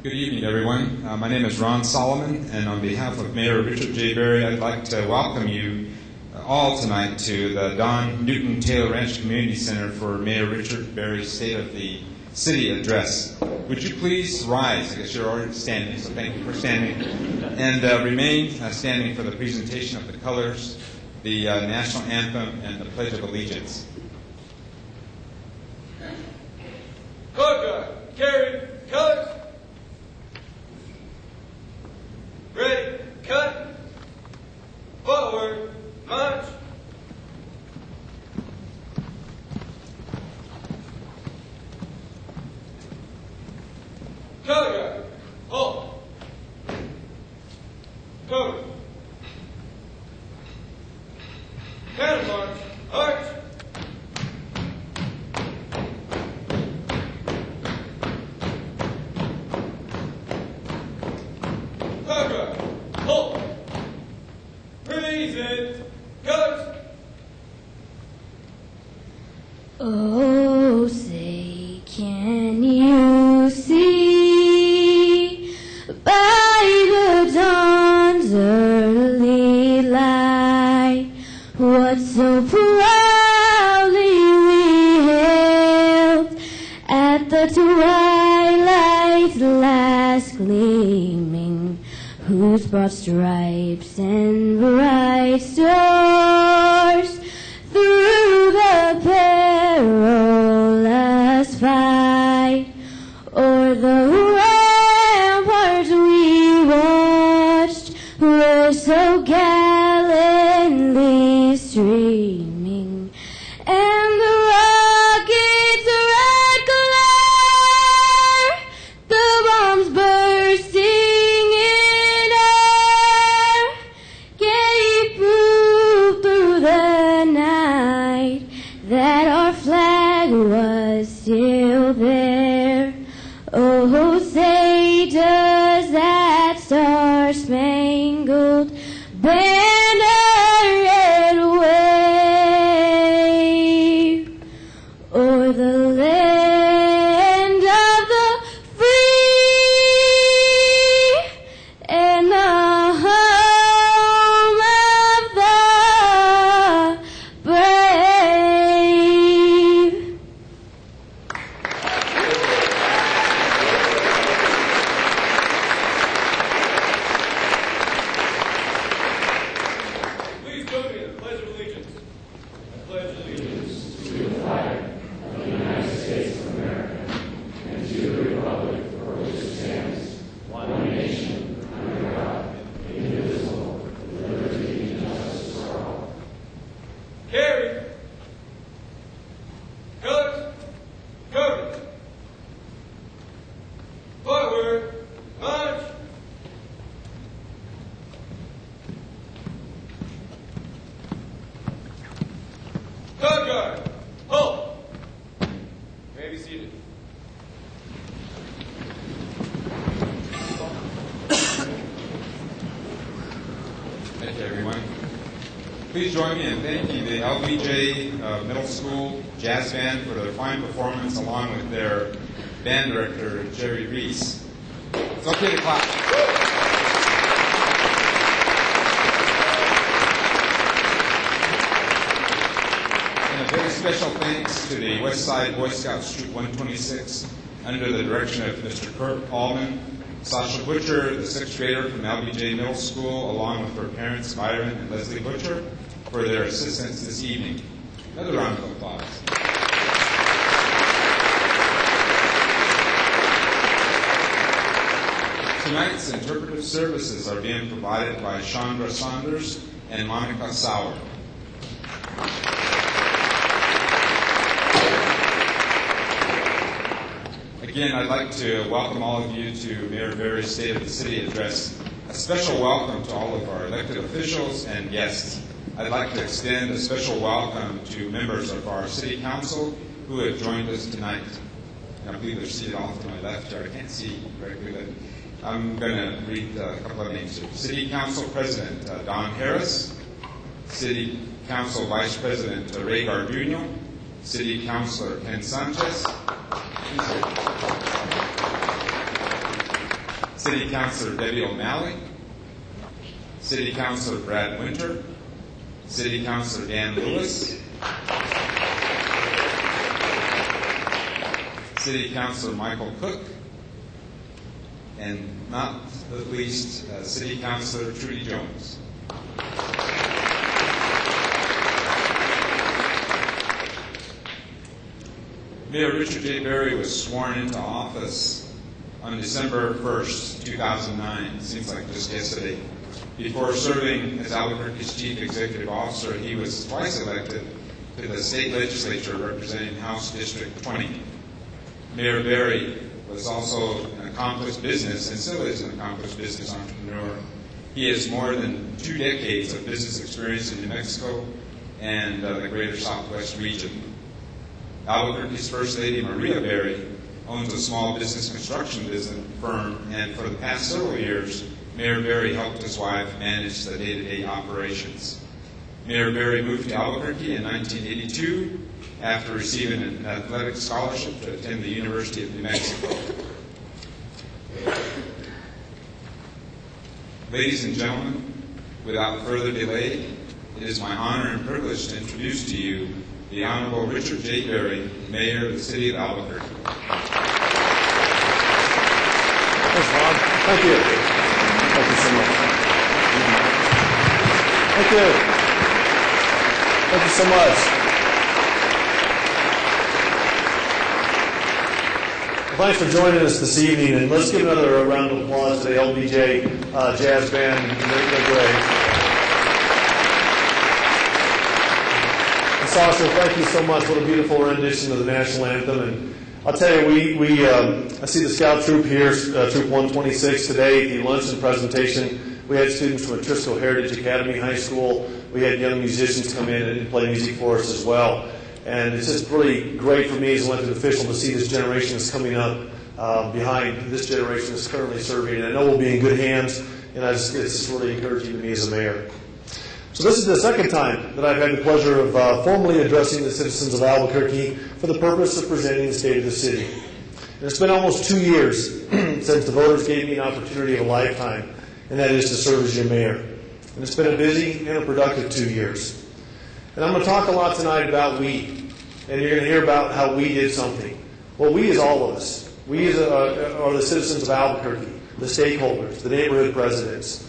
Good evening, everyone. My name is Ron Solomon, and on behalf of Mayor Richard J. Berry, I'd like to welcome you all tonight to the Don Newton Taylor Ranch Community Center for Mayor Richard Berry's State of the City Address. Would you please rise? I guess you're already standing, so thank you for standing. And remain standing for the presentation of the colors, the national anthem, and the Pledge of Allegiance. Color guard, carry, colors. Ready, cut, forward, march. Color guard, hold. Cover. Cannon march, arch. Hold. Release it. Colors. Oh, say, can you see by the dawn's early light what so proudly we hailed at the twilight's last gleaming, whose broad stripes and bright stars through the perilous fight o'er the ramparts we watched were so gallantly streaming, and the rocket's red glare, the bombs bursting in air, gave proof through the night that our flag was still there. Oh, say does that star-spangled banner yet wave o'er the land of the free and the home of the brave. Please join me in the Pledge of Allegiance. I pledge allegiance. Carry. Colors. Cover. Forward. March. Color guard. Hold. May be seated. Thank you, everyone. Please join me in thanking the LBJ Middle School Jazz Band for their fine performance, along with their band director, Jerry Reese. It's okay to clap. And a very special thanks to the West Side Boy Scouts Troop 126, under the direction of Mr. Kurt Allman, Sasha Butcher, the sixth grader from LBJ Middle School, along with her parents, Byron and Leslie Butcher, for their assistance this evening. Another round of applause. Tonight's interpretive services are being provided by Chandra Saunders and Monica Sauer. Again, I'd like to welcome all of you to Mayor Berry's State of the City Address. A special welcome to all of our elected officials and guests. I'd like to extend a special welcome to members of our City Council who have joined us tonight. I believe they're seated off to my left here. I can't see very good, but I'm going to read a couple of names here. City Council President Don Harris, City Council Vice President Ray Garduno, City Councilor Ken Sanchez, City Councilor Debbie O'Malley, City Councilor Brad Winter, City Councilor Dan Lewis, City Councilor Michael Cook, and not the least, City Councilor Trudy Jones. Mayor Richard J. Berry was sworn into office on December 1st, 2009. Seems like just yesterday. Before serving as Albuquerque's chief executive officer, he was twice elected to the state legislature representing House District 20. Mayor Berry was also an accomplished business and still is an accomplished business entrepreneur. He has more than 2 decades of business experience in New Mexico and the greater Southwest region. Albuquerque's First Lady, Maria Berry, owns a small business construction business firm, and for the past several years, Mayor Berry helped his wife manage the day-to-day operations. Mayor Berry moved to Albuquerque in 1982 after receiving an athletic scholarship to attend the University of New Mexico. Ladies and gentlemen, without further delay, it is my honor and privilege to introduce to you the Honorable Richard J. Berry, Mayor of the City of Albuquerque. Thanks, Bob. Thank you. Thank you so much. Thank you. Thank you so much. Thanks for joining us this evening, and let's give another round of applause to the LBJ Jazz Band. They're great. Sasha, thank you so much. What a beautiful rendition of the national anthem. And I'll tell you, I see the Scout Troop here, Troop 126 today, the luncheon presentation. We had students from Atrisco Heritage Academy High School. We had young musicians come in and play music for us as well. And it's just really great for me as an elected official to see this generation that's coming up behind this generation that's currently serving. And I know we'll be in good hands, and it's just really encouraging to me as a mayor. So this is the second time that I've had the pleasure of formally addressing the citizens of Albuquerque for the purpose of presenting the state of the city. And it's been almost 2 years since the voters gave me an opportunity of a lifetime, and that is to serve as your mayor. And it's been a busy and a productive 2 years. And I'm going to talk a lot tonight about we, and you're going to hear about how we did something. Well, we is all of us. We are the citizens of Albuquerque, the stakeholders, the neighborhood presidents,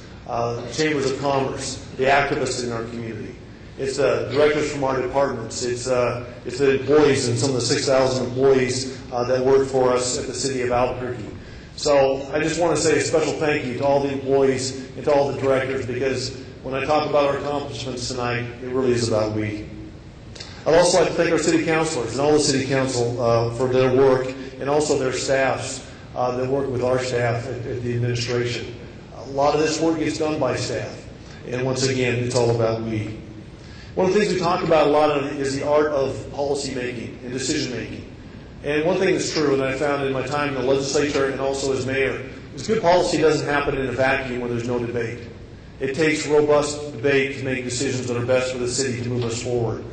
chambers of commerce, the activists in our community. It's directors from our departments. It's the employees and some of the 6,000 employees that work for us at the city of Albuquerque. So I just want to say a special thank you to all the employees and to all the directors, because when I talk about our accomplishments tonight, it really is about we. I'd also like to thank our city councilors and all the city council for their work, and also their staffs that work with our staff at the administration. A lot of this work gets done by staff. And once again, it's all about we. One of the things we talk about a lot is the art of policy making and decision making. And one thing that's true, and I found in my time in the legislature and also as mayor, is good policy doesn't happen in a vacuum where there's no debate. It takes robust debate to make decisions that are best for the city to move us forward.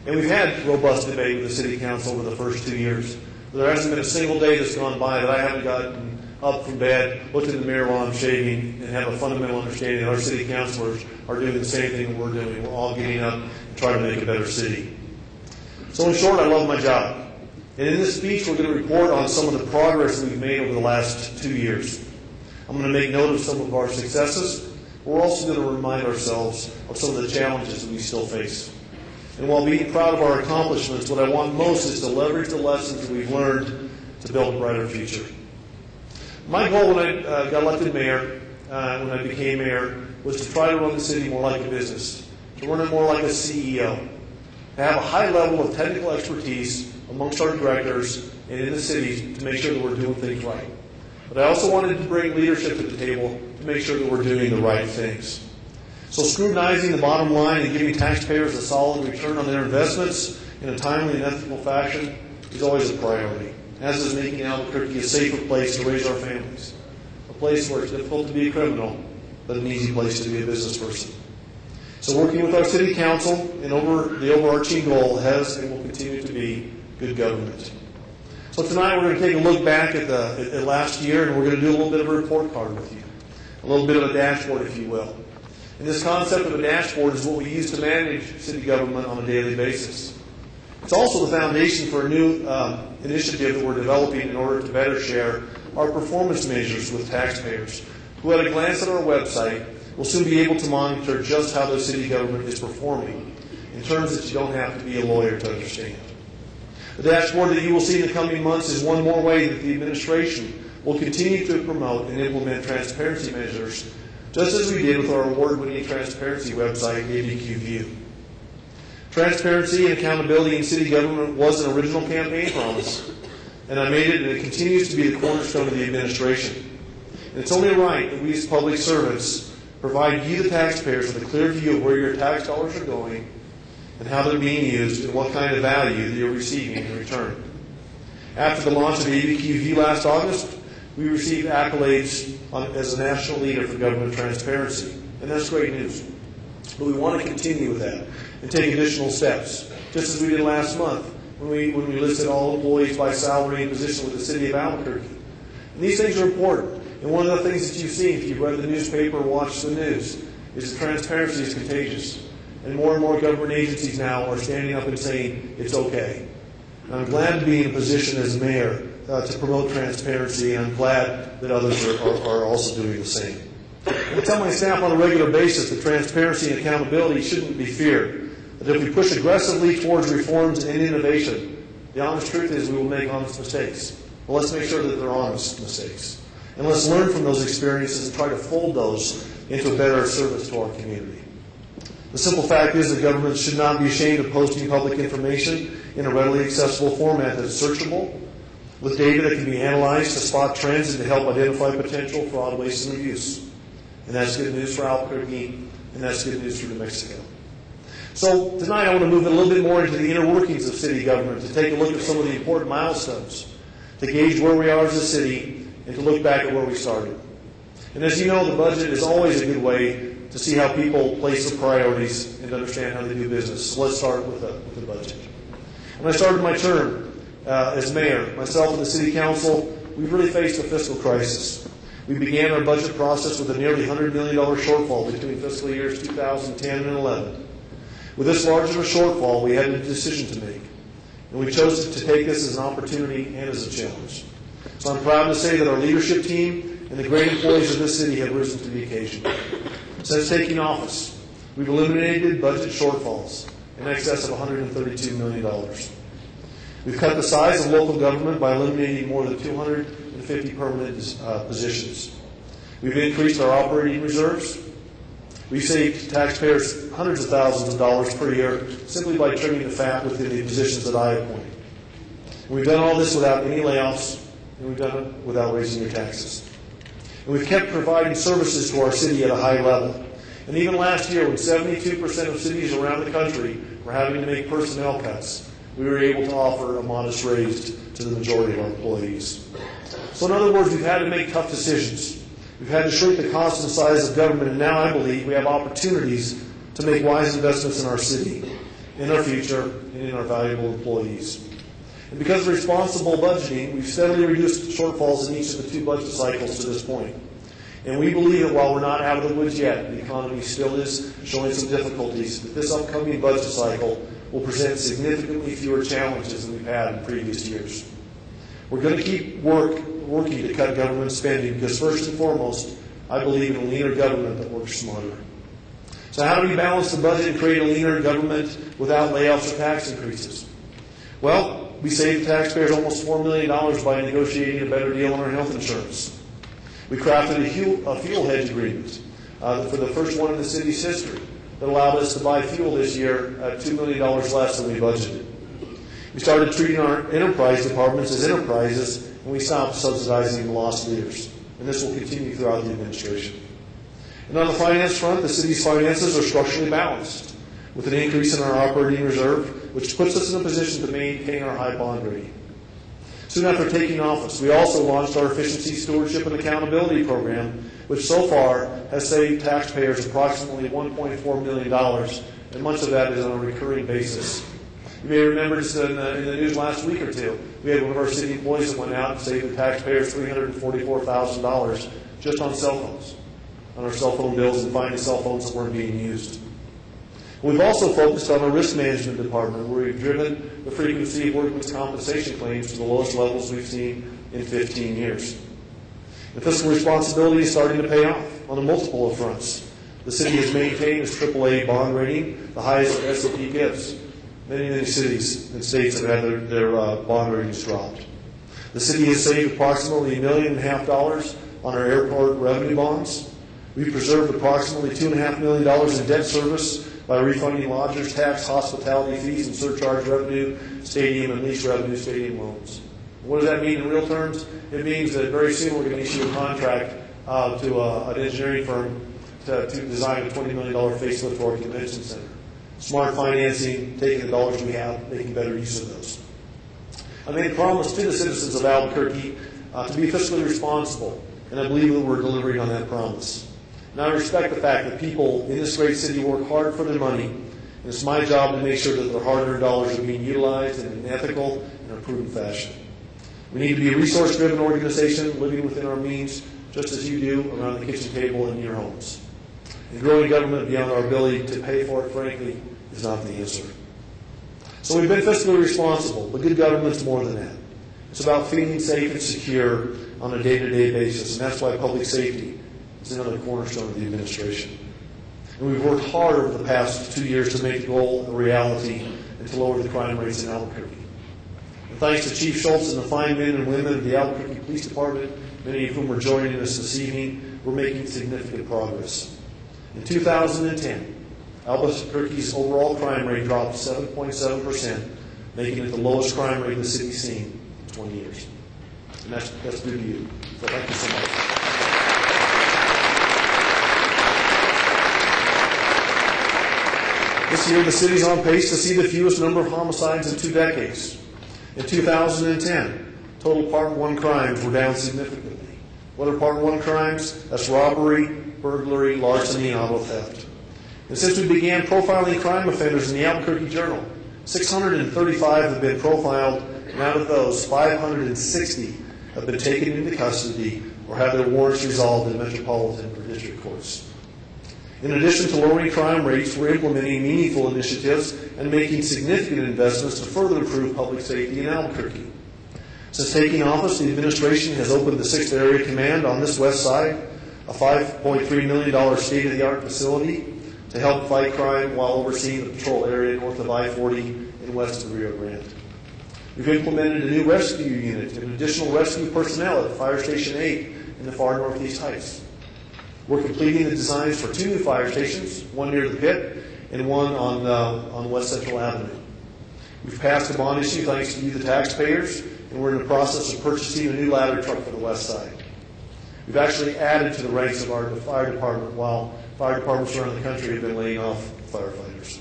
And we've had robust debate with the city council over the first 2 years. There hasn't been a single day that's gone by that I haven't gotten up from bed, looked in the mirror while I'm shaving, and have a fundamental understanding that our city councilors are doing the same thing that we're doing. We're all getting up and trying to make a better city. So in short, I love my job. And in this speech, we're going to report on some of the progress that we've made over the last 2 years. I'm going to make note of some of our successes. We're also going to remind ourselves of some of the challenges that we still face. And while being proud of our accomplishments, what I want most is to leverage the lessons that we've learned to build a brighter future. My goal when I got elected mayor, when I became mayor, was to try to run the city more like a business, to run it more like a CEO, to have a high level of technical expertise amongst our directors and in the city to make sure that we're doing things right. But I also wanted to bring leadership to the table to make sure that we're doing the right things. So scrutinizing the bottom line and giving taxpayers a solid return on their investments in a timely and ethical fashion is always a priority, as is making Albuquerque a safer place to raise our families, a place where it's difficult to be a criminal, but an easy place to be a business person. So working with our city council and the overarching goal has and will continue to be good government. So So tonight we're going to take a look back at last year, and we're going to do a little bit of a report card with you. A little bit of a dashboard, if you will. And this concept of a dashboard is what we use to manage city government on a daily basis. It's also the foundation for a new initiative that we're developing in order to better share our performance measures with taxpayers, who at a glance at our website will soon be able to monitor just how the city government is performing in terms that you don't have to be a lawyer to understand. The dashboard that you will see in the coming months is one more way that the administration will continue to promote and implement transparency measures, just as we did with our award-winning transparency website, ABQ-View. Transparency and accountability in city government was an original campaign promise, and I made it, and it continues to be the cornerstone of the administration. And it's only right that we as public servants provide you, the taxpayers, with a clear view of where your tax dollars are going and how they're being used and what kind of value that you're receiving in return. After the launch of ABQ-View last August, we received accolades as a national leader for government transparency, and that's great news. But we want to continue with that and take additional steps, just as we did last month when we listed all employees by salary and position with the city of Albuquerque. And these things are important. And one of the things that you've seen, if you've read the newspaper or watched the news, is that transparency is contagious. And more government agencies now are standing up and saying it's okay. And I'm glad to be in a position as mayor to promote transparency, and I'm glad that others are also doing the same. I tell my staff on a regular basis that transparency and accountability shouldn't be feared. That if we push aggressively towards reforms and innovation, the honest truth is we will make honest mistakes. Well, let's make sure that they're honest mistakes. And let's learn from those experiences and try to fold those into a better service to our community. The simple fact is that government should not be ashamed of posting public information in a readily accessible format that's searchable, with data that can be analyzed to spot trends and to help identify potential fraud, waste, and abuse. And that's good news for Albuquerque, and that's good news for New Mexico. So tonight I want to move a little bit more into the inner workings of city government, to take a look at some of the important milestones, to gauge where we are as a city, and to look back at where we started. And as you know, the budget is always a good way to see how people place their priorities and understand how they do business. So let's start with the budget. When I started my term as mayor, myself and the city council, we really faced a fiscal crisis. We began our budget process with a nearly $100 million shortfall between fiscal years 2010 and 2011. With this large of a shortfall, we had a decision to make, and we chose to take this as an opportunity and as a challenge. So I'm proud to say that our leadership team and the great employees of this city have risen to the occasion. Since taking office, we've eliminated budget shortfalls in excess of $132 million. We've cut the size of local government by eliminating more than 250 permanent positions. We've increased our operating reserves. We've saved taxpayers hundreds of thousands of dollars per year simply by trimming the fat within the positions that I appoint. We've done all this without any layoffs, and we've done it without raising your taxes. And we've kept providing services to our city at a high level. And even last year, when 72% of cities around the country were having to make personnel cuts, we were able to offer a modest raise to the majority of our employees. So in other words, we've had to make tough decisions. We've had to shrink the cost and size of government, and now I believe we have opportunities to make wise investments in our city, in our future, and in our valuable employees. And because of responsible budgeting, we've steadily reduced shortfalls in each of the 2 budget cycles to this point. And we believe that while we're not out of the woods yet, the economy still is showing some difficulties, that this upcoming budget cycle will present significantly fewer challenges than we've had in previous years. We're going to keep working to cut government spending because first and foremost, I believe in a leaner government that works smarter. So how do we balance the budget and create a leaner government without layoffs or tax increases? Well, we saved taxpayers almost $4 million by negotiating a better deal on our health insurance. We crafted a fuel hedge agreement for the first one in the city's history that allowed us to buy fuel this year at $2 million less than we budgeted. We started treating our enterprise departments as enterprises, and we stopped subsidizing lost leaders. And this will continue throughout the administration. And on the finance front, the city's finances are structurally balanced, with an increase in our operating reserve, which puts us in a position to maintain our high bond rating. Soon after taking office, we also launched our Efficiency, Stewardship, and Accountability Program, which so far has saved taxpayers approximately $1.4 million, and much of that is on a recurring basis. You may remember just in the news last week or two we had one of our city employees that went out and saved the taxpayers $344,000 just on cell phones, on our cell phone bills and finding cell phones that weren't being used. We've also focused on our risk management department, where we've driven the frequency of workers' compensation claims to the lowest levels we've seen in 15 years. The fiscal responsibility is starting to pay off on a multiple of fronts. The city has maintained its AAA bond rating, the highest that S&P gives. Many cities and states have had their bond ratings dropped. The city has saved approximately $1.5 million on our airport revenue bonds. We've preserved approximately $2.5 million in debt service by refunding lodgers' tax, hospitality fees, and surcharge revenue, stadium and lease revenue, stadium loans. What does that mean in real terms? It means that very soon we're going to issue a contract to an engineering firm to design a $20 million facelift for our convention center. Smart financing, taking the dollars we have, making better use of those. I made a promise to the citizens of Albuquerque to be fiscally responsible, and I believe that we're delivering on that promise. And I respect the fact that people in this great city work hard for their money, and it's my job to make sure that their hard-earned dollars are being utilized in an ethical and a prudent fashion. We need to be a resource-driven organization living within our means, just as you do around the kitchen table in your homes. And growing government beyond our ability to pay for it, frankly, is not the answer. So we've been fiscally responsible, but good government's more than that. It's about feeling safe and secure on a day-to-day basis, and that's why public safety is another cornerstone of the administration. And we've worked hard over the past 2 years to make the goal a reality and to lower the crime rates in Albuquerque. And thanks to Chief Schultz and the fine men and women of the Albuquerque Police Department, many of whom are joining us this evening, we're making significant progress. In 2010, Albuquerque's overall crime rate dropped 7.7%, making it the lowest crime rate the city's seen in 20 years. And that's due to you. So thank you so much. This year, the city's on pace to see the fewest number of homicides in 2 decades. In 2010, total Part 1 crimes were down significantly. What are Part 1 crimes? That's robbery, burglary, larceny, and auto theft. And since we began profiling crime offenders in the Albuquerque Journal, 635 have been profiled, and out of those, 560 have been taken into custody or have their warrants resolved in metropolitan or district courts. In addition to lowering crime rates, we're implementing meaningful initiatives and making significant investments to further improve public safety in Albuquerque. Since taking office, the administration has opened the 6th Area Command on this west side, a $5.3 million state-of-the-art facility to help fight crime while overseeing the patrol area north of I-40 and west of Rio Grande. We've implemented a new rescue unit and additional rescue personnel at Fire Station 8 in the far northeast heights. We're completing the designs for 2 new fire stations, one near the pit and one on West Central Avenue. We've passed a bond issue thanks to you, the taxpayers, and we're in the process of purchasing a new ladder truck for the west side. We've actually added to the ranks of our fire department while fire departments around the country have been laying off firefighters.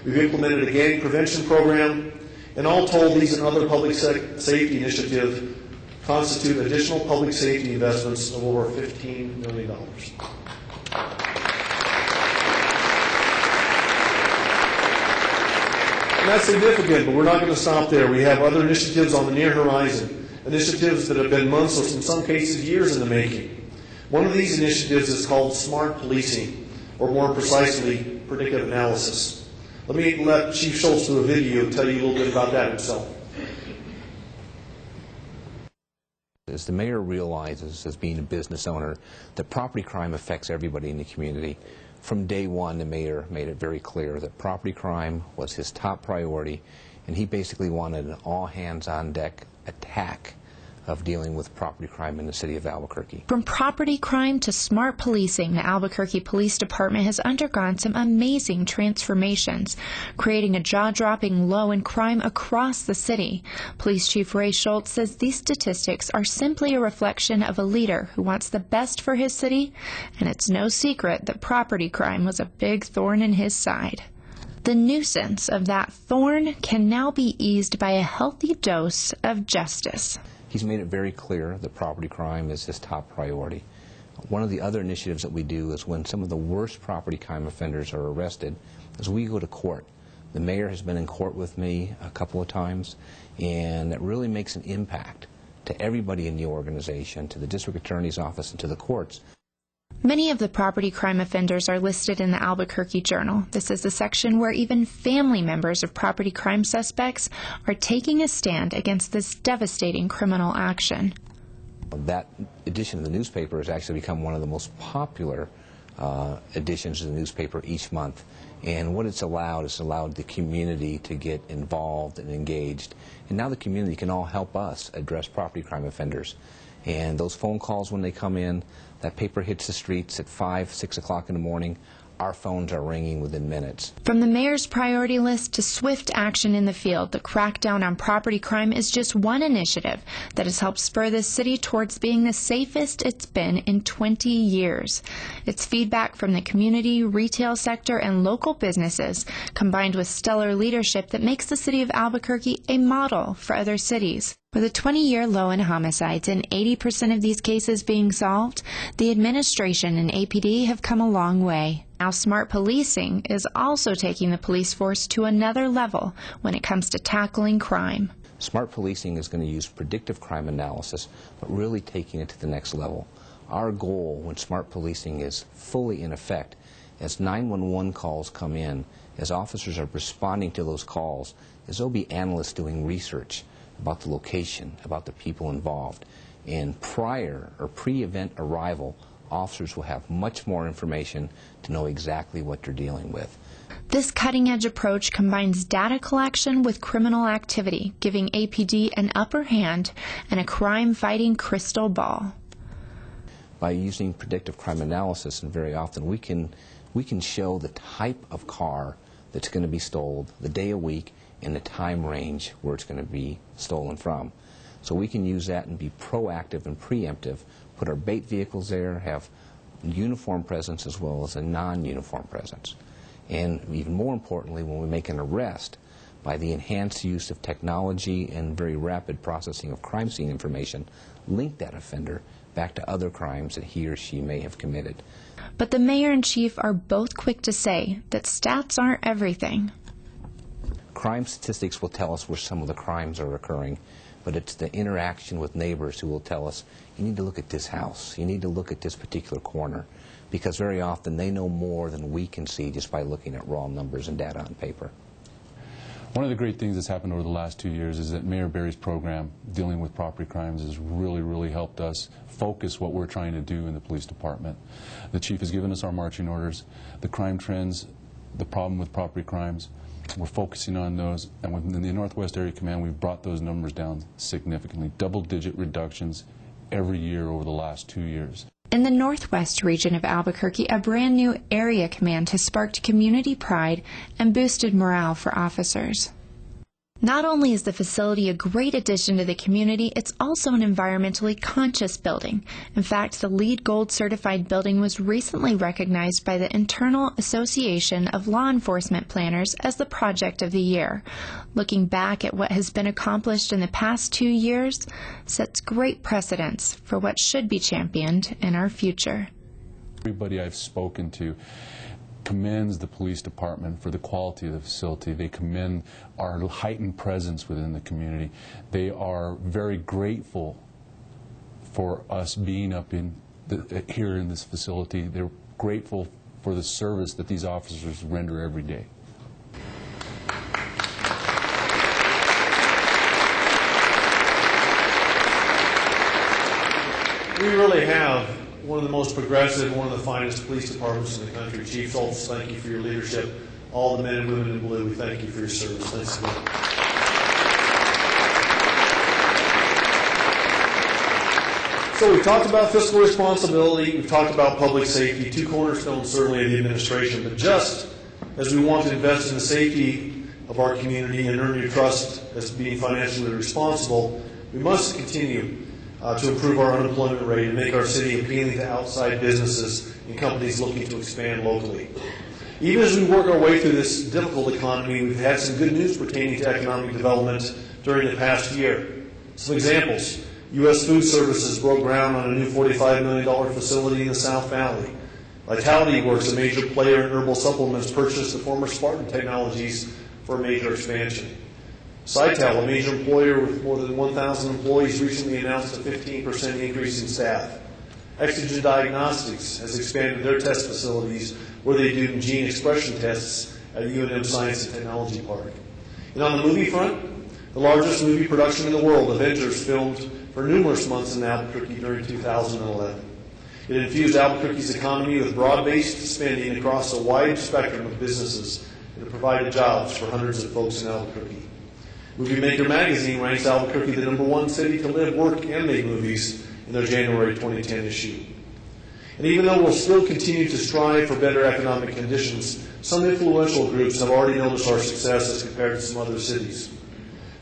We've implemented a gang prevention program, and all told, these and other public safety initiatives constitute additional public safety investments of over $15 million. And that's significant, but we're not going to stop there. We have other initiatives on the near horizon, initiatives that have been months, or in some cases years in the making. One of these initiatives is called smart policing, or more precisely, predictive analysis. Let Chief Schultz do a video tell you a little bit about that himself. As the mayor realizes, as being a business owner, that property crime affects everybody in the community. From day one, the mayor made it very clear that property crime was his top priority, and he basically wanted an all-hands-on-deck attack of dealing with property crime in the city of Albuquerque. From property crime to smart policing, the Albuquerque Police Department has undergone some amazing transformations, creating a jaw-dropping low in crime across the city. Police Chief Ray Schultz says these statistics are simply a reflection of a leader who wants the best for his city, and it's no secret that property crime was a big thorn in his side. The nuisance of that thorn can now be eased by a healthy dose of justice. He's made it very clear that property crime is his top priority. One of the other initiatives that we do is when some of the worst property crime offenders are arrested, is we go to court The mayor has been in court with me a couple of times, and that really makes an impact to everybody in the organization, to the district attorney's office, and to the courts. Many of the property crime offenders are listed in the Albuquerque Journal. This is the section where even family members of property crime suspects are taking a stand against this devastating criminal action. That edition of the newspaper has actually become one of the most popular editions of the newspaper each month. And what it's allowed the community to get involved and engaged. And now the community can all help us address property crime offenders. And those phone calls when they come in, that paper hits the streets at 5, 6 o'clock in the morning, our phones are ringing within minutes. From the mayor's priority list to swift action in the field, the crackdown on property crime is just one initiative that has helped spur this city towards being the safest it's been in 20 years. It's feedback from the community, retail sector, and local businesses, combined with stellar leadership that makes the city of Albuquerque a model for other cities. With a 20-year low in homicides and 80% of these cases being solved, the administration and APD have come a long way. Now, smart policing is also taking the police force to another level when it comes to tackling crime. Smart policing is going to use predictive crime analysis, but really taking it to the next level. Our goal when smart policing is fully in effect, as 911 calls come in, as officers are responding to those calls, is there'll be analysts doing research about the location, about the people involved. And prior or pre-event arrival, officers will have much more information to know exactly what they're dealing with. This cutting-edge approach combines data collection with criminal activity, giving APD an upper hand and a crime-fighting crystal ball. By using predictive crime analysis, and very often we can show the type of car that's going to be stolen, the day of week, and the time range where it's going to be stolen from. So we can use that and be proactive and preemptive, put our bait vehicles there, have uniform presence as well as a non-uniform presence. And even more importantly, when we make an arrest, by the enhanced use of technology and very rapid processing of crime scene information, link that offender back to other crimes that he or she may have committed. But the mayor and chief are both quick to say that stats aren't everything. Crime statistics will tell us where some of the crimes are occurring, but it's the interaction with neighbors who will tell us, you need to look at this house, you need to look at this particular corner, because very often they know more than we can see just by looking at raw numbers and data on paper. One of the great things that's happened over the last 2 years is that Mayor Berry's program dealing with property crimes has really helped us focus what we're trying to do in the police department. The chief has given us our marching orders, the crime trends, the problem with property crimes. We're focusing on those, and within the Northwest Area Command, we've brought those numbers down significantly, double-digit reductions every year over the last 2 years. In the northwest region of Albuquerque, a brand new area command has sparked community pride and boosted morale for officers. Not only is the facility a great addition to the community, it's also an environmentally conscious building. In fact, the LEED Gold certified building was recently recognized by the Internal Association of Law Enforcement Planners as the Project of the Year. Looking back at what has been accomplished in the past 2 years sets great precedents for what should be championed in our future. Everybody I've spoken to commends the police department for the quality of the facility. They commend our heightened presence within the community. They are very grateful for us being up here in this facility. They're grateful for the service that these officers render every day. We really have one of the most progressive, one of the finest police departments in the country. Chief Schultz, thank you for your leadership. All the men and women in blue, we thank you for your service. Thanks again. So we've talked about fiscal responsibility, we've talked about public safety, two cornerstones certainly of the administration, but just as we want to invest in the safety of our community and earn your trust as being financially responsible, we must continue to improve our unemployment rate and make our city appealing to outside businesses and companies looking to expand locally. Even as we work our way through this difficult economy, we've had some good news pertaining to economic development during the past year. Some examples. U.S. Food Services broke ground on a new $45 million facility in the South Valley. Vitality Works, a major player in herbal supplements, purchased the former Spartan Technologies for a major expansion. Cytel, a major employer with more than 1,000 employees, recently announced a 15% increase in staff. Exogen Diagnostics has expanded their test facilities where they do gene expression tests at UNM Science and Technology Park. And on the movie front, the largest movie production in the world, Avengers, filmed for numerous months in Albuquerque during 2011. It infused Albuquerque's economy with broad-based spending across a wide spectrum of businesses, and it provided jobs for hundreds of folks in Albuquerque. Movie Maker magazine ranks Albuquerque the #1 city to live, work, and make movies in their January 2010 issue. And even though we'll still continue to strive for better economic conditions, some influential groups have already noticed our success as compared to some other cities.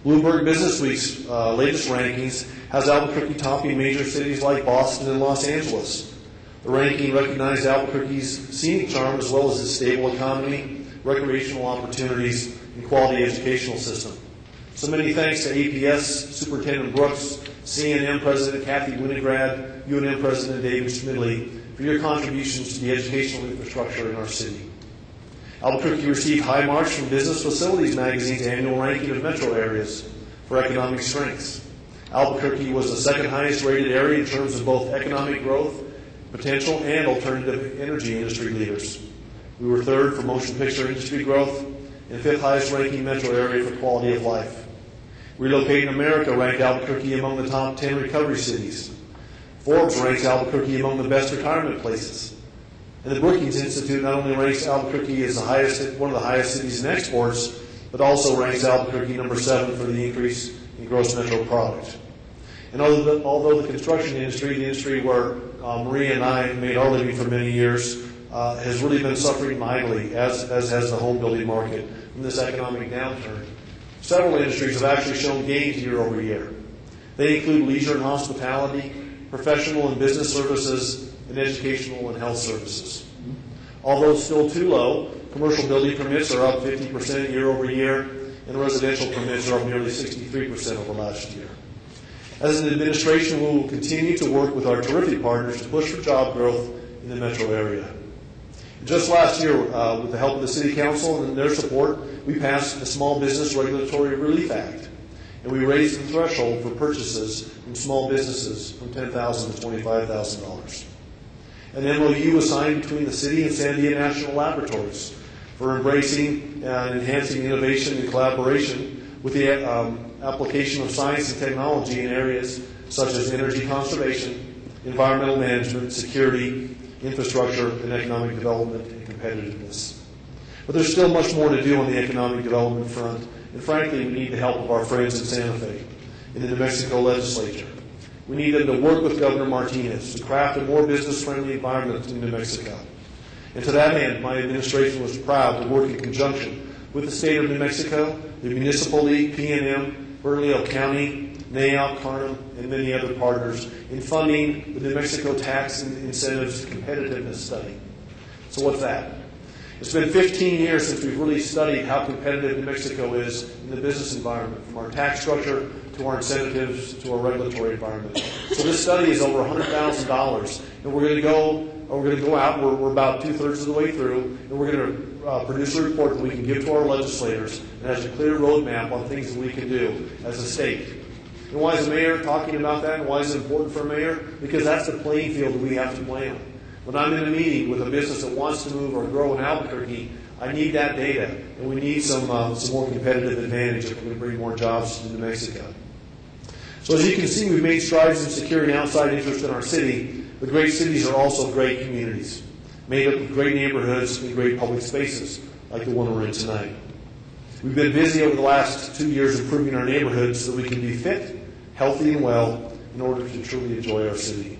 Bloomberg Businessweek's latest rankings has Albuquerque topping major cities like Boston and Los Angeles. The ranking recognized Albuquerque's scenic charm as well as its stable economy, recreational opportunities, and quality educational system. So many thanks to APS Superintendent Brooks, CNM President Kathy Winograd, UNM President David Schmidley for your contributions to the educational infrastructure in our city. Albuquerque received high marks from Business Facilities magazine's annual ranking of metro areas for economic strengths. Albuquerque was the second highest rated area in terms of both economic growth, potential, and alternative energy industry leaders. We were third for motion picture industry growth and fifth highest ranking metro area for quality of life. Relocating America ranked Albuquerque among the top 10 recovery cities. Forbes ranks Albuquerque among the best retirement places. And the Brookings Institute not only ranks Albuquerque as one of the highest cities in exports, but also ranks Albuquerque #7 for the increase in gross metro product. And although the construction industry, the industry where Maria and I made our living for many years, has really been suffering mightily, as has the home building market from this economic downturn, several industries have actually shown gains year over year. They include leisure and hospitality, professional and business services, and educational and health services. Although still too low, commercial building permits are up 50% year over year, and residential permits are up nearly 63% over last year. As an administration, we will continue to work with our terrific partners to push for job growth in the metro area. Just last year, with the help of the City Council and their support, we passed the Small Business Regulatory Relief Act, and we raised the threshold for purchases from small businesses from $10,000 to $25,000. An MOU was signed between the City and Sandia National Laboratories for embracing and enhancing innovation and collaboration with the application of science and technology in areas such as energy conservation, environmental management, security, infrastructure, and economic development and competitiveness. But there's still much more to do on the economic development front, and frankly, we need the help of our friends in Santa Fe, in the New Mexico legislature. We need them to work with Governor Martinez to craft a more business-friendly environment in New Mexico. And to that end, my administration was proud to work in conjunction with the state of New Mexico, the Municipal League, PNM, Bernalillo County, NAIOP, Carnum, and many other partners in funding the New Mexico Tax and Incentives Competitiveness Study. So what's that? It's been 15 years since we've really studied how competitive New Mexico is in the business environment, from our tax structure to our incentives to our regulatory environment. So this study is over $100,000, and we're going to go out. We're about 2/3 of the way through, and we're going to produce a report that we can give to our legislators that has a clear roadmap on things that we can do as a state. And why is the mayor talking about that? And why is it important for a mayor? Because that's the playing field that we have to play on. When I'm in a meeting with a business that wants to move or grow in Albuquerque, I need that data, and we need some more competitive advantage if we're going to bring more jobs to New Mexico. So as you can see, we've made strides in securing outside interest in our city, but great cities are also great communities, made up of great neighborhoods and great public spaces, like the one we're in tonight. We've been busy over the last 2 years improving our neighborhoods so that we can be fit, healthy, and well in order to truly enjoy our city.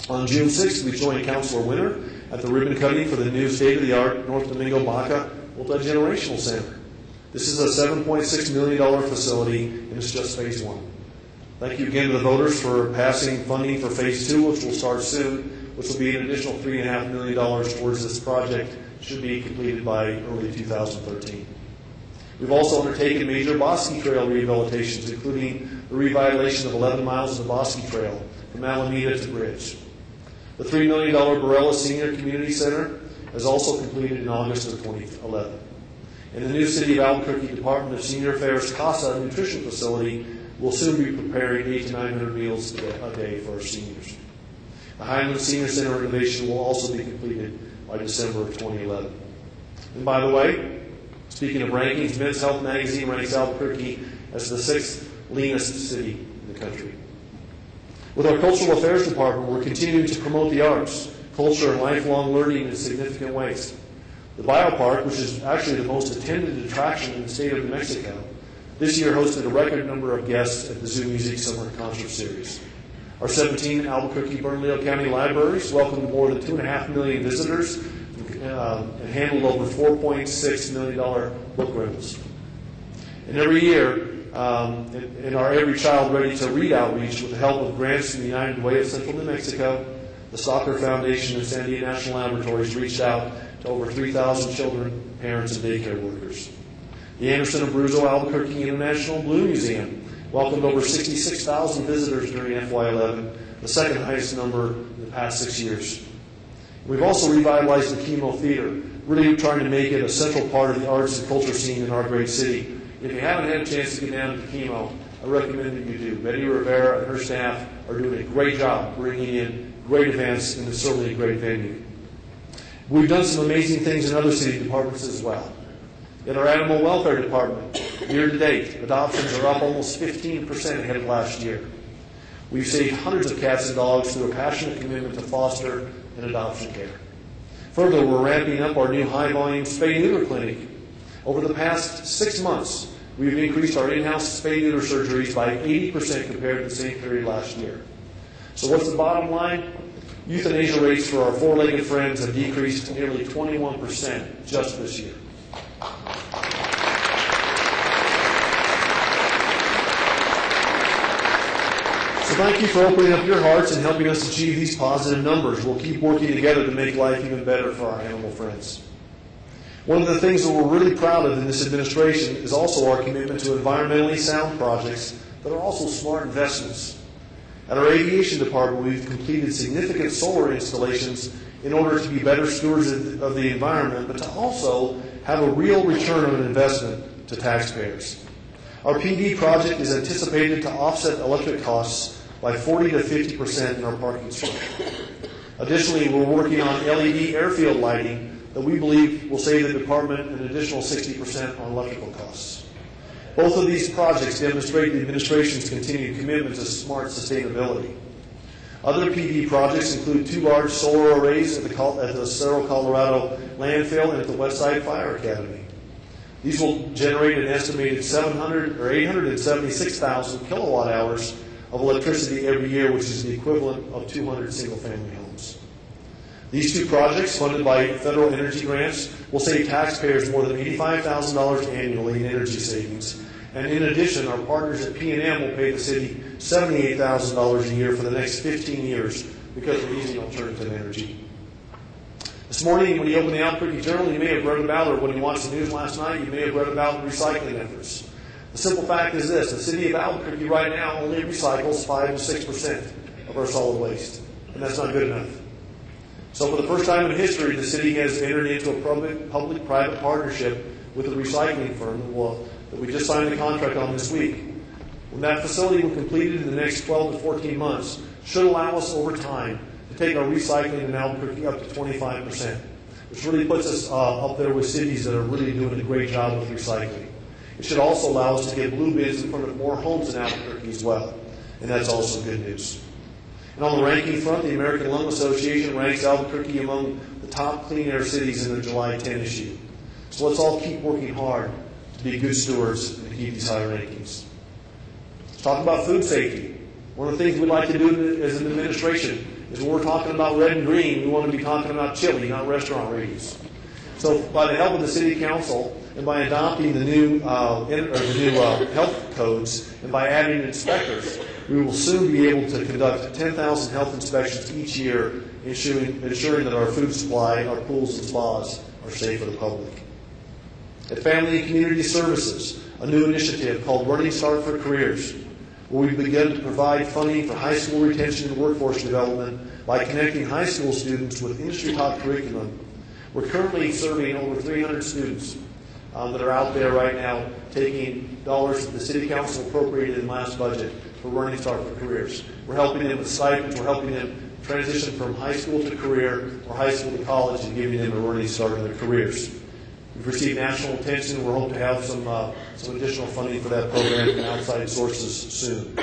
On June 6th, we joined Councilor Winter at the ribbon cutting for the new state-of-the-art North Domingo Baca Multi-Generational Center. This is a $7.6 million facility, and it's just phase 1. Thank you again to the voters for passing funding for phase 2, which will start soon, which will be an additional $3.5 million towards this project. Should be completed by early 2013. We've also undertaken major Bosque Trail rehabilitations, including the revitalization of 11 miles of the Bosque Trail from Alameda to Bridge. The $3 million Barella Senior Community Center is also completed in August of 2011. and the new City of Albuquerque Department of Senior Affairs CASA nutrition facility will soon be preparing 800 to 900 meals a day for our seniors. The Highland Senior Center renovation will also be completed by December of 2011. And by the way, speaking of rankings, Men's Health magazine ranks Albuquerque as the 6th leanest city in the country. With our Cultural Affairs Department, we're continuing to promote the arts, culture, and lifelong learning in significant ways. The Biopark, which is actually the most attended attraction in the state of New Mexico, this year hosted a record number of guests at the Zoo Music Summer Concert Series. Our 17 Albuquerque-Bernalillo County libraries welcomed more than 2.5 million visitors and handled over $4.6 million book rentals. And every year, in our Every Child Ready to Read outreach, with the help of grants from the United Way of Central New Mexico, the Soccer Foundation and Sandia National Laboratories reached out to over 3,000 children, parents, and daycare workers. The Anderson Abruzzo Albuquerque International Blue Museum welcomed over 66,000 visitors during FY11, the second highest number in the past 6 years. We've also revitalized the Chemo Theater, really trying to make it a central part of the arts and culture scene in our great city. If you haven't had a chance to get down to the Chemo, I recommend that you do. Betty Rivera and her staff are doing a great job bringing in great events, and it's certainly a great venue. We've done some amazing things in other city departments as well. In our Animal Welfare Department, year to date, adoptions are up almost 15% ahead of last year. We've saved hundreds of cats and dogs through a passionate commitment to foster and adoption care. Further, we're ramping up our new high-volume spay-neuter clinic. Over the past 6 months, we've increased our in-house spay-neuter surgeries by 80% compared to the same period last year. So what's the bottom line? Euthanasia rates for our four-legged friends have decreased to nearly 21% just this year. So thank you for opening up your hearts and helping us achieve these positive numbers. We'll keep working together to make life even better for our animal friends. One of the things that we're really proud of in this administration is also our commitment to environmentally sound projects that are also smart investments. At our aviation department, we've completed significant solar installations in order to be better stewards of the environment, but to also have a real return on investment to taxpayers. Our PD project is anticipated to offset electric costs by 40 to 50% in our parking structure. Additionally, we're working on LED airfield lighting that we believe will save the department an additional 60% on electrical costs. Both of these projects demonstrate the administration's continued commitment to smart sustainability. Other PD projects include 2 large solar arrays at the Cerro Colorado landfill and at the Westside Fire Academy. These will generate an estimated 876,000 kilowatt hours of electricity every year, which is the equivalent of 200 single-family homes. These 2 projects, funded by federal energy grants, will save taxpayers more than $85,000 annually in energy savings. And in addition, our partners at P&M will pay the city $78,000 a year for the next 15 years because we're using alternative energy. This morning, when you open the Albuquerque Journal, you may have read about, or when you watched the news last night, you may have read about recycling efforts. The simple fact is this: the city of Albuquerque right now only recycles 5 to 6% of our solid waste, and that's not good enough. So for the first time in history, the city has entered into a public-private partnership with a recycling firm that we just signed a contract on this week. When that facility will be completed in the next 12 to 14 months, should allow us over time to take our recycling in Albuquerque up to 25%, which really puts us up there with cities that are really doing a great job with recycling. It should also allow us to get blue bids in front of more homes in Albuquerque as well, and that's also good news. And on the ranking front, the American Lung Association ranks Albuquerque among the top clean air cities in their July 10 issue. So let's all keep working hard to be good stewards and to keep these high rankings. Let's talk about food safety. One of the things we'd like to do as an administration is when we're talking about red and green, we want to be talking about chili, not restaurant ratings. So by the help of the City Council and by adopting the new health codes and by adding inspectors, we will soon be able to conduct 10,000 health inspections each year, ensuring that our food supply, our pools and spas are safe for the public. At Family and Community Services, a new initiative called Running Start for Careers, where we've begun to provide funding for high school retention and workforce development by connecting high school students with industry-taught curriculum. We're currently serving over 300 students that are out there right now taking dollars that the City Council appropriated in last budget for Running Start for Careers. We're helping them with stipends. We're helping them transition from high school to career or high school to college and giving them a running start in their careers. We've received national attention. We're hoping to have some additional funding for that program from outside sources soon.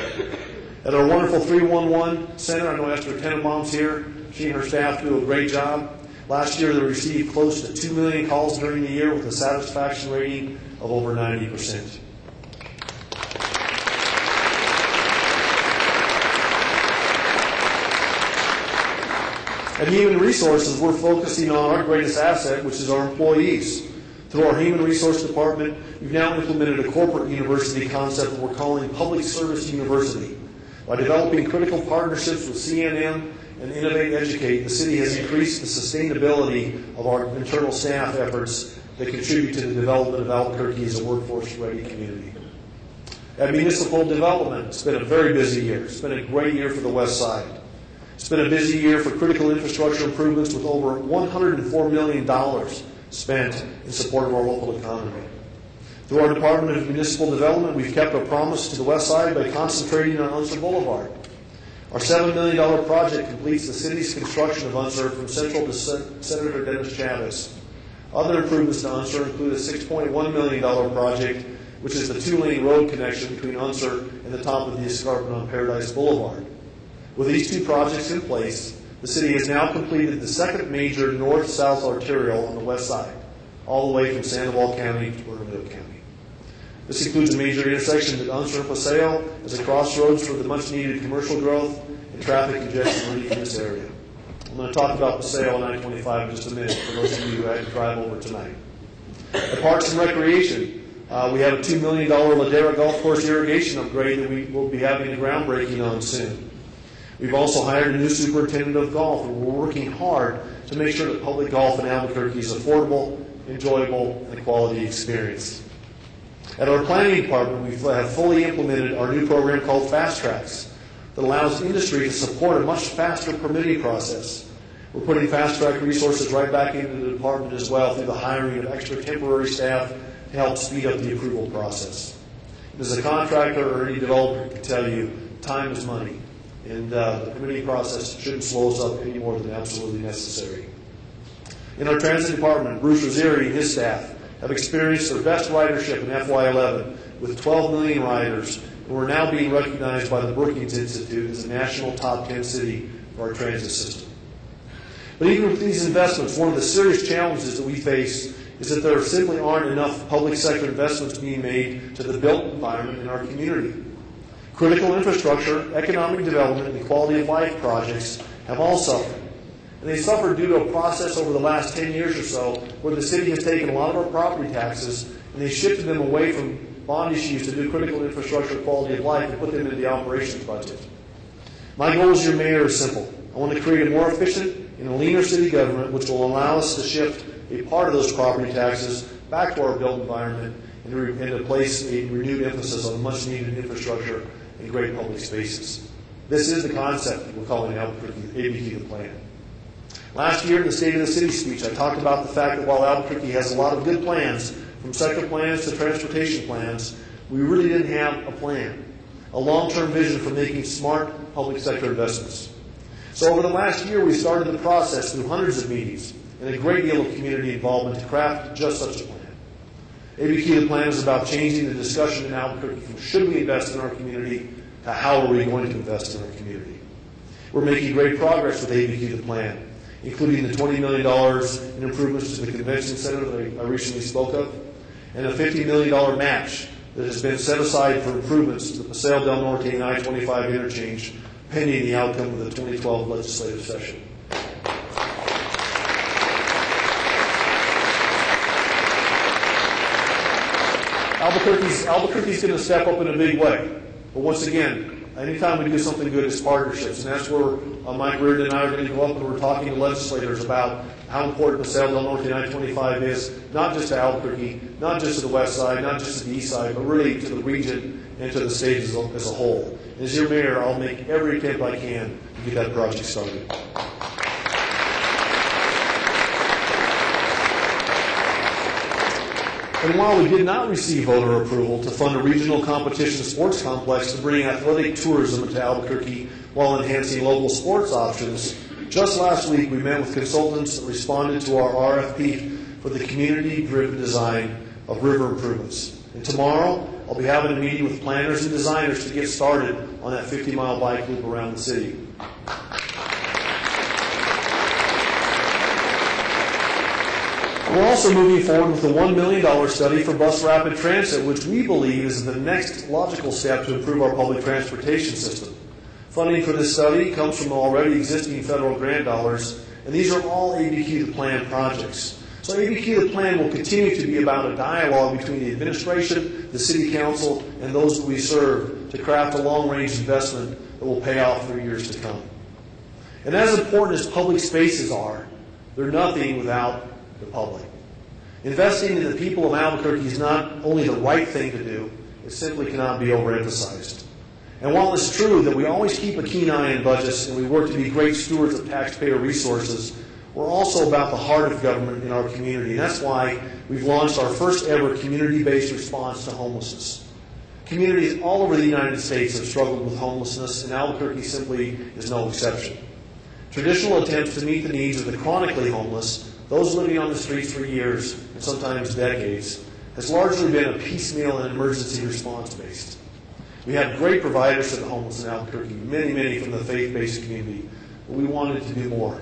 At our wonderful 311 center, I know Esther Tenenbaum's here. She and her staff do a great job. Last year, they received close to 2 million calls during the year with a satisfaction rating of over 90%. At Human Resources, we're focusing on our greatest asset, which is our employees. Through our Human Resource Department, we've now implemented a corporate university concept that we're calling Public Service University. By developing critical partnerships with CNN and Innovate Educate, the city has increased the sustainability of our internal staff efforts that contribute to the development of Albuquerque as a workforce-ready community. At Municipal Development, it's been a very busy year. It's been a great year for the West Side. It's been a busy year for critical infrastructure improvements with over $104 million spent in support of our local economy. Through our Department of Municipal Development, we've kept our promise to the West Side by concentrating on Unser Boulevard. Our $7 million project completes the city's construction of Unser from Central to Senator Dennis Chavez. Other improvements to Unser include a $6.1 million project, which is the two-lane road connection between Unser and the top of the escarpment on Paradise Boulevard. With these two projects in place, the city has now completed the second major north-south arterial on the west side, all the way from Sandoval County to Bernalillo County. This includes a major intersection at Unser and Paseo as a crossroads for the much-needed commercial growth and traffic congestion relief in this area. I'm going to talk about Paseo on I-25 in just a minute for those of you who had to drive over tonight. At Parks and Recreation, we have a $2 million Ladera Golf Course irrigation upgrade that we will be having a groundbreaking on soon. We've also hired a new superintendent of golf, and we're working hard to make sure that public golf in Albuquerque is affordable, enjoyable, and a quality experience. At our planning department, we have fully implemented our new program called Fast Tracks that allows industry to support a much faster permitting process. We're putting fast track resources right back into the department as well through the hiring of extra temporary staff to help speed up the approval process. As a contractor or any developer can tell you, time is money. And the permitting process shouldn't slow us up any more than absolutely necessary. In our transit department, Bruce Rosieri and his staff have experienced their best ridership in FY11 with 12 million riders, and we're now being recognized by the Brookings Institute as a national top 10 city for our transit system. But even with these investments, one of the serious challenges that we face is that there simply aren't enough public sector investments being made to the built environment in our community. Critical infrastructure, economic development, and quality of life projects have all suffered. And they suffered due to a process over the last 10 years or so where the city has taken a lot of our property taxes and they shifted them away from bond issues to do critical infrastructure, quality of life, and put them into the operations budget. My goal as your mayor is simple. I want to create a more efficient and a leaner city government which will allow us to shift a part of those property taxes back to our built environment and to place a renewed emphasis on much-needed infrastructure and great public spaces. This is the concept that we're calling Albuquerque ABQ the Plan. Last year in the State of the City speech, I talked about the fact that while Albuquerque has a lot of good plans, from sector plans to transportation plans, we really didn't have a plan, a long-term vision for making smart public sector investments. So over the last year, we started the process through hundreds of meetings and a great deal of community involvement to craft just such a plan. ABQ the Plan is about changing the discussion in Albuquerque from should we invest in our community to how are we going to invest in our community. We're making great progress with ABQ the Plan, including the $20 million in improvements to the convention center that I recently spoke of, and a $50 million match that has been set aside for improvements to the Paseo del Norte and I-25 interchange, pending the outcome of the 2012 legislative session. Albuquerque's going to step up in a big way. But once again, anytime we do something good, it's partnerships. And that's where Mike Reardon and I are going to go up and we're talking to legislators about how important Paseo del Norte and I-25 is, not just to Albuquerque, not just to the west side, not just to the east side, but really to the region and to the state as a whole. And as your mayor, I'll make every attempt I can to get that project started. And while we did not receive voter approval to fund a regional competition sports complex to bring athletic tourism into Albuquerque while enhancing local sports options, just last week we met with consultants that responded to our RFP for the community-driven design of river improvements. And tomorrow, I'll be having a meeting with planners and designers to get started on that 50-mile bike loop around the city. We're also moving forward with a $1 million study for bus rapid transit, which we believe is the next logical step to improve our public transportation system. Funding for this study comes from already existing federal grant dollars, and these are all ABQ the Plan projects. So ABQ the Plan will continue to be about a dialogue between the administration, the city council, and those that we serve to craft a long-range investment that will pay off for years to come. And as important as public spaces are, they're nothing without the public. Investing in the people of Albuquerque is not only the right thing to do, it simply cannot be overemphasized. And while it's true that we always keep a keen eye on budgets and we work to be great stewards of taxpayer resources, we're also about the heart of government in our community. And that's why we've launched our first ever community-based response to homelessness. Communities all over the United States have struggled with homelessness, and Albuquerque simply is no exception. Traditional attempts to meet the needs of the chronically homeless, those living on the streets for years and sometimes decades, has largely been a piecemeal and emergency response based. We have great providers for the homeless in Albuquerque, many from the faith-based community, but we wanted to do more.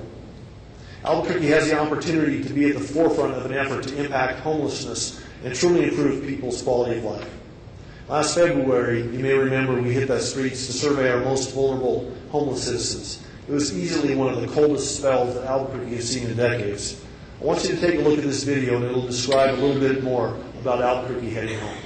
Albuquerque has the opportunity to be at the forefront of an effort to impact homelessness and truly improve people's quality of life. Last February, you may remember, we hit the streets to survey our most vulnerable homeless citizens. It was easily one of the coldest spells that Albuquerque has seen in decades. I want you to take a look at this video, and it will describe a little bit more about Albuquerque heading home.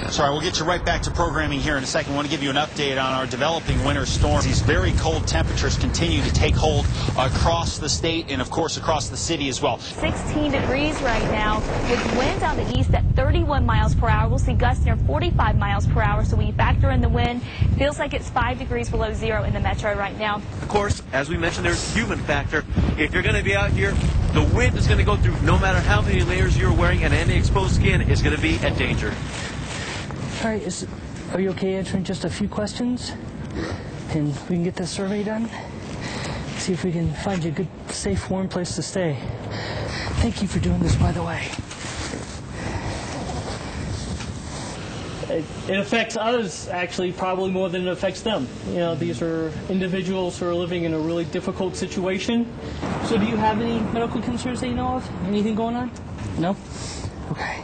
Sorry, we'll get you right back to programming here in a second. I want to give you an update on our developing winter storms. These very cold temperatures continue to take hold across the state and, of course, across the city as well. 16 degrees right now with winds on the east at 31 miles per hour. We'll see gusts near 45 miles per hour. So when you factor in the wind, it feels like it's 5 degrees below zero in the metro right now. Of course, as we mentioned, there's a human factor. If you're going to be out here, the wind is going to go through no matter how many layers you're wearing, and any exposed skin is going to be a danger. All right, are you okay answering just a few questions? And we can get this survey done? See if we can find you a good, safe, warm place to stay. Thank you for doing this, by the way. It affects us, actually, probably more than it affects them. You know, these are individuals who are living in a really difficult situation. So do you have any medical concerns that you know of? Anything going on? No? Okay.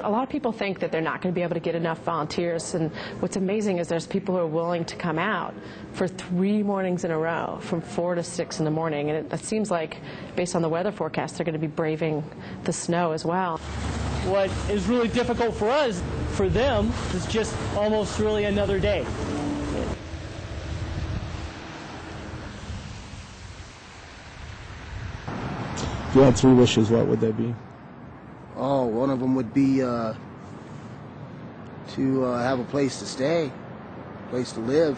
A lot of people think that they're not going to be able to get enough volunteers, and what's amazing is there's people who are willing to come out for 3 mornings in a row from 4 to 6 in the morning, and it seems like, based on the weather forecast, they're going to be braving the snow as well. What is really difficult for us, for them, is just almost really another day. If you had 3 wishes, what would they be? Oh, one of them would be to have a place to stay, a place to live,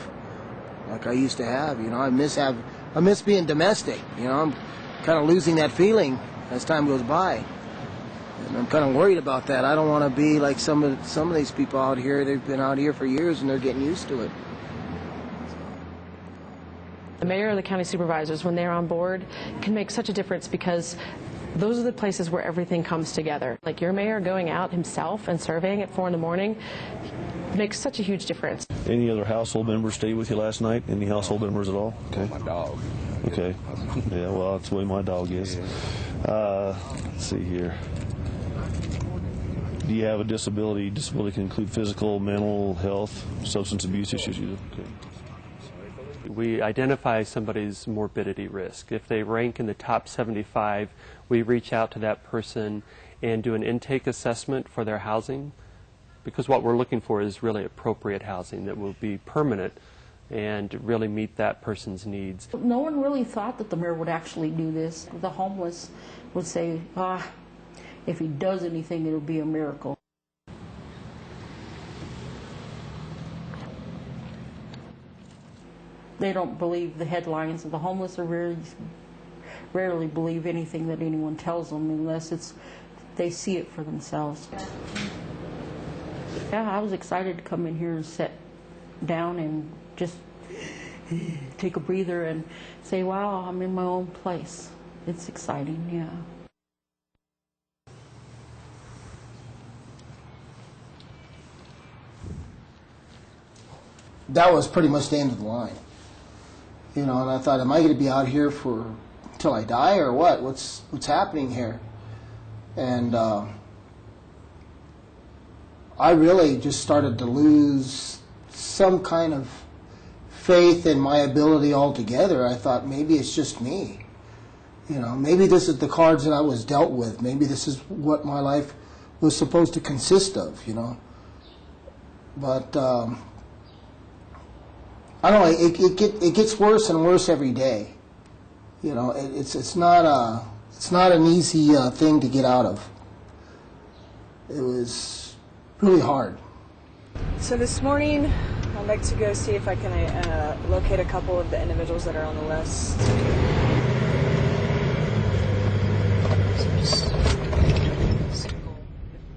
like I used to have. You know, I miss being domestic. You know, I'm kind of losing that feeling as time goes by, and I'm kind of worried about that. I don't want to be like some of these people out here. They've been out here for years and they're getting used to it. The mayor and the county supervisors, when they're on board, can make such a difference, because those are the places where everything comes together. Like your mayor going out himself and surveying at 4 in the morning makes such a huge difference. Any other household members stayed with you last night? Any household members at all? Okay. My dog. Okay. Yeah, well, that's the way my dog is. Let's see here. Do you have a disability? Disability can include physical, mental health, substance abuse issues. Okay. We identify somebody's morbidity risk. If they rank in the top 75, we reach out to that person and do an intake assessment for their housing, because what we're looking for is really appropriate housing that will be permanent and really meet that person's needs. No one really thought that the mayor would actually do this. The homeless would say, if he does anything, it'll be a miracle. They don't believe the headlines. The homeless are rarely believe anything that anyone tells them unless they see it for themselves. Yeah, I was excited to come in here and sit down and just take a breather and say, wow, I'm in my own place. It's exciting, yeah. That was pretty much the end of the line. You know, and I thought, am I going to be out here till I die or what? What's happening here? And I really just started to lose some kind of faith in my ability altogether. I thought maybe it's just me. You know, maybe this is the cards that I was dealt with. Maybe this is what my life was supposed to consist of, you know. But I don't know, it gets worse and worse every day. You know, it's not an easy thing to get out of. It was really hard. So this morning, I'd like to go see if I can locate a couple of the individuals that are on the list.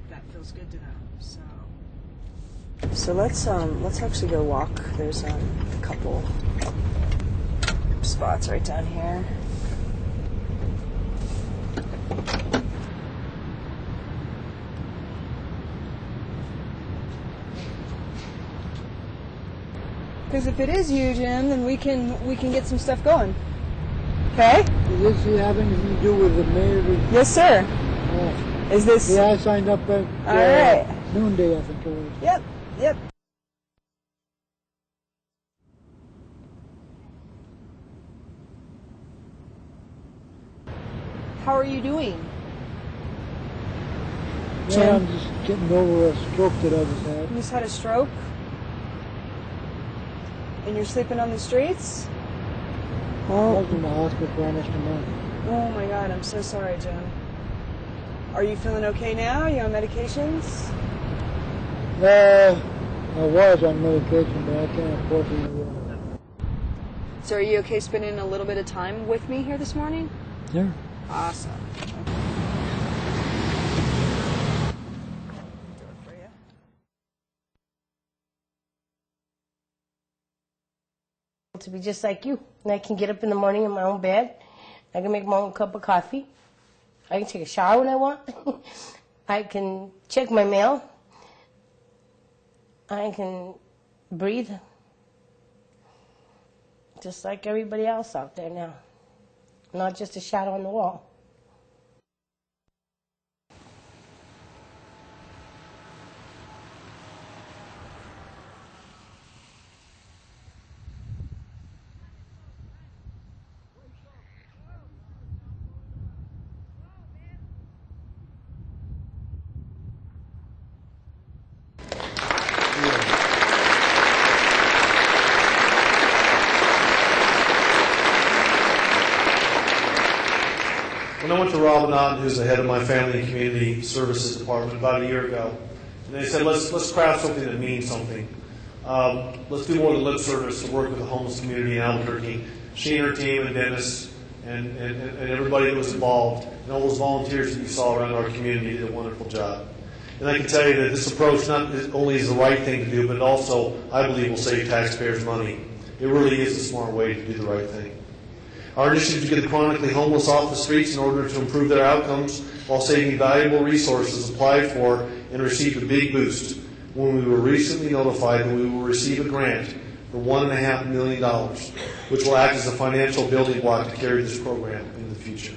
That feels good to know. So let's actually go walk. There's a couple spots right down here. Because if it is you, Jim, then we can get some stuff going. Okay? Does this have anything to do with the mayor? Yes, sir. Oh. Is this? Yeah, I signed up at all right. noonday, I think it was. Yep. Yep. How are you doing? Yeah, I'm just getting over a stroke that I just had. You just had a stroke? And you're sleeping on the streets? I was in the hospital for almost a month. Oh my God, I'm so sorry, Jim. Are you feeling okay now? Are you on medications? I was on medication, but I can't afford to. So are you okay spending a little bit of time with me here this morning? Yeah. Awesome. To be just like you, and I can get up in the morning in my own bed. I can make my own cup of coffee. I can take a shower when I want. I can check my mail. I can breathe just like everybody else out there now. Not just a shadow on the wall. When I went to Ramadan, who's the head of my family and community services department, about a year ago, and they said, let's craft something that means something. Let's do more than lip service to work with the homeless community in Albuquerque. She and her team and Dennis and everybody that was involved and all those volunteers that you saw around our community did a wonderful job. And I can tell you that this approach not only is the right thing to do, but also, I believe, will save taxpayers money. It really is a smart way to do the right thing. Our initiative to get the chronically homeless off the streets in order to improve their outcomes while saving valuable resources applied for and received a big boost when we were recently notified that we will receive a grant for $1.5 million, which will act as a financial building block to carry this program into the future.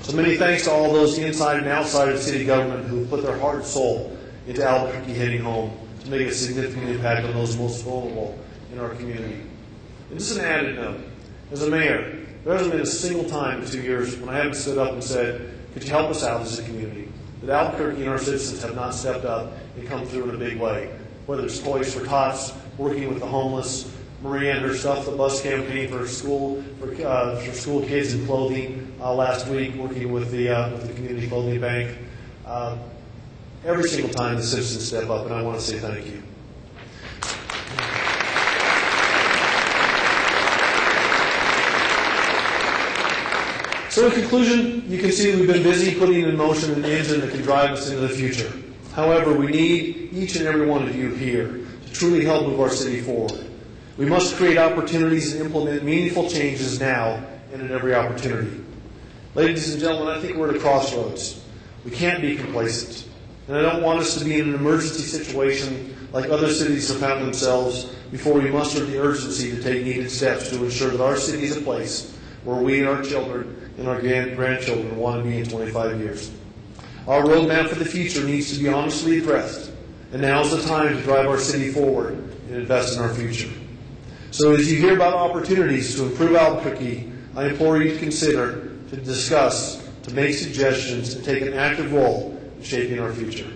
So many thanks to all those inside and outside of city government who have put their heart and soul into Albuquerque heading home to make a significant impact on those most vulnerable in our community. And just an added note, as a mayor, there hasn't been a single time in 2 years when I haven't stood up and said, could you help us out as a community? That Albuquerque and our citizens have not stepped up and come through in a big way. Whether it's Toys for Tots, working with the homeless, Maria and her Stuff the Bus campaign for school kids and clothing last week, working with the Community Clothing Bank. Every single time the citizens step up, and I want to say thank you. So in conclusion, you can see we've been busy putting in motion an engine that can drive us into the future. However, we need each and every one of you here to truly help move our city forward. We must create opportunities and implement meaningful changes now and at every opportunity. Ladies and gentlemen, I think we're at a crossroads. We can't be complacent. And I don't want us to be in an emergency situation like other cities have found themselves before we muster the urgency to take needed steps to ensure that our city is a place where we and our children and our grandchildren want to be in 25 years. Our roadmap for the future needs to be honestly addressed, and now is the time to drive our city forward and invest in our future. So as you hear about opportunities to improve Albuquerque, I implore you to consider, to discuss, to make suggestions, and take an active role in shaping our future.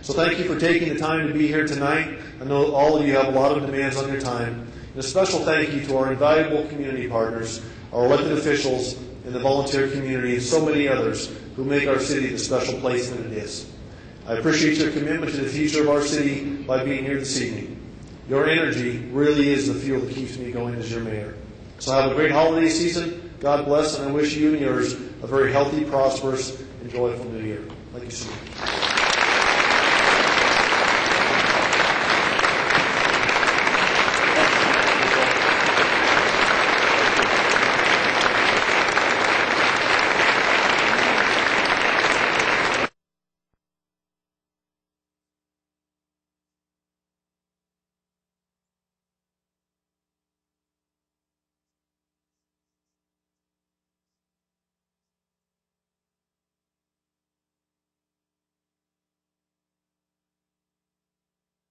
So thank you for taking the time to be here tonight. I know all of you have a lot of demands on your time. And a special thank you to our invaluable community partners, our elected officials, and the volunteer community, and so many others who make our city the special place that it is. I appreciate your commitment to the future of our city by being here this evening. Your energy really is the fuel that keeps me going as your mayor. So have a great holiday season. God bless, and I wish you and yours a very healthy, prosperous, and joyful new year. Thank you so much.